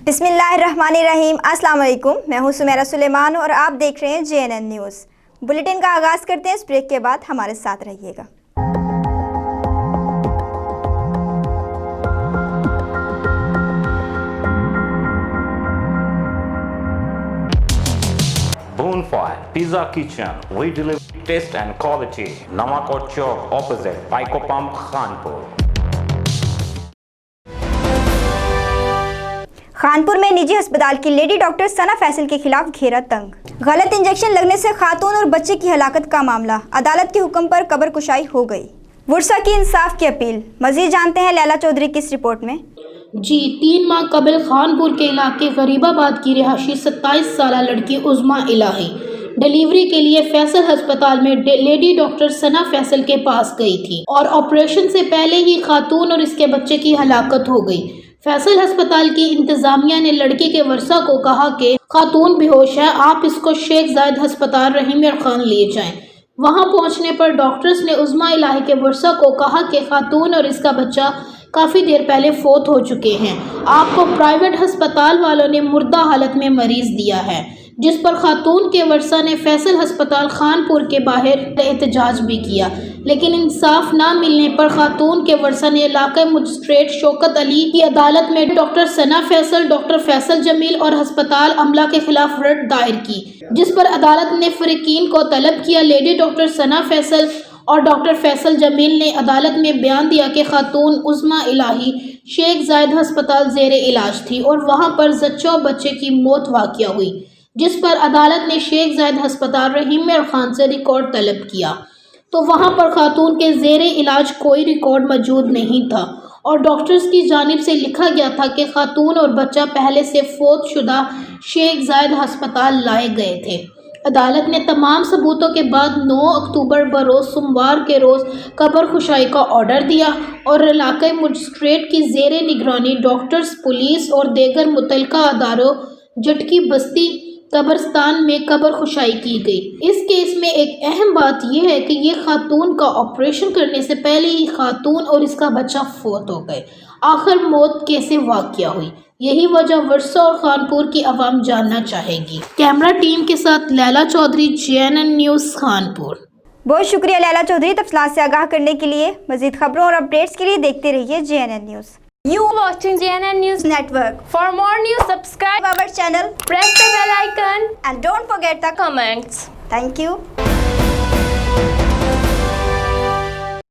बिस्मिल्लाहिर्रहमानिर्रहीम। अस्सलाम वालेकुम। मैं हूं सुमेरा सुलेमान और आप देख रहे हैं JNN न्यूज़। बुलेटिन का आगाज़ करते हैं। इस ब्रेक के बाद हमारे साथ रहिएगा। Bonfire Pizza Kitchen. We deliver taste and quality. Namakot Chowk opposite Paiko Pump, Khanpur. Khanpur में निजी अस्पताल की लेडी डॉक्टर सना फैसल के खिलाफ घेरा तंग। गलत इंजेक्शन लगने से खातून और बच्चे की हलाकत का मामला, अदालत के हुक्म पर कब्र कुशाई हो गई। वर्षा की इंसाफ की अपील। मजीद जानते हैं लैला चौधरी की इस रिपोर्ट में। 3 माह कबल खानपुर के इलाके गरीबाबाद की रिहायशी 27 साल लड़की उज़मा इलाही डिलीवरी के लिए फैसल अस्पताल में लेडी डॉक्टर सना फैसल के पास गई थी और ऑपरेशन से पहले ही खातून और इसके बच्चे की हलाकत हो गई। फैसल अस्पताल की इंतजामिया ने लड़की के वर्षा को कहा कि खातून बेहोश है, आप इसको शेख जायद अस्पताल रहीम खान ले जाएं। वहां पहुंचने पर डॉक्टर्स ने उज़मा इलाही के वर्षा को कहा कि खातून और इसका बच्चा काफ़ी देर पहले फोत हो चुके हैं, आपको प्राइवेट अस्पताल वालों ने मुर्दा हालत में मरीज दिया है। जिस पर खातून के वर्षा ने फैसल अस्पताल खानपुर के बाहर एहतजाज भी किया, लेकिन इंसाफ ना मिलने पर खातून के वर्षा ने इलाका मजिस्ट्रेट शौकत अली की अदालत में डॉक्टर सना फैसल, डॉक्टर फैसल जमील और अस्पताल अमला के खिलाफ रिट दायर की, जिस पर अदालत ने फरीकीन को तलब किया। लेडी डॉक्टर सना फैसल और डॉक्टर फैसल जमील ने अदालत में बयान दिया कि खातून उज़मा इलाही शेख जायद अस्पताल ज़ेर इलाज थी और वहां पर जच्चा और बच्चे की मौत वाक़या हुई, जिस पर अदालत ने शेख जायद अस्पताल रहीम खान से रिकॉर्ड तलब किया, तो वहां पर खातून के ज़ेर इलाज कोई रिकॉर्ड मौजूद नहीं था और डॉक्टर्स की जानिब से लिखा गया था कि खातून और बच्चा पहले से फोत शुदा शेख जायद अस्पताल लाए गए थे। अदालत ने तमाम सबूतों के बाद 9 अक्टूबर बरोज़ सोमवार के रोज़ कब्र खुशाई का ऑर्डर दिया और इलाक़ाई मजिस्ट्रेट की ज़ेर निगरानी डॉक्टर्स, पुलिस और दीगर मुतल्लिका अदारों जटकी बस्ती कब्रिस्तान में कब्र खुशाई की गई। इस केस में एक अहम बात यह है कि ये खातून का ऑपरेशन करने से पहले ही खातून और इसका बच्चा फोत हो गए। आखिर मौत कैसे वाक़या हुई, यही वजह वर्षा और खानपुर की आवाम जानना चाहेगी। कैमरा टीम के साथ लैला चौधरी, JNN न्यूज़ खानपुर। बहुत शुक्रिया लैला चौधरी तफसीलात से आगाह करने के लिए। मजीद खबरों और अपडेट्स के लिए देखते रहिए JNN news. You watching JNN News Network. For more news, subscribe our channel, press the bell icon and don't forget the comments. Thank you.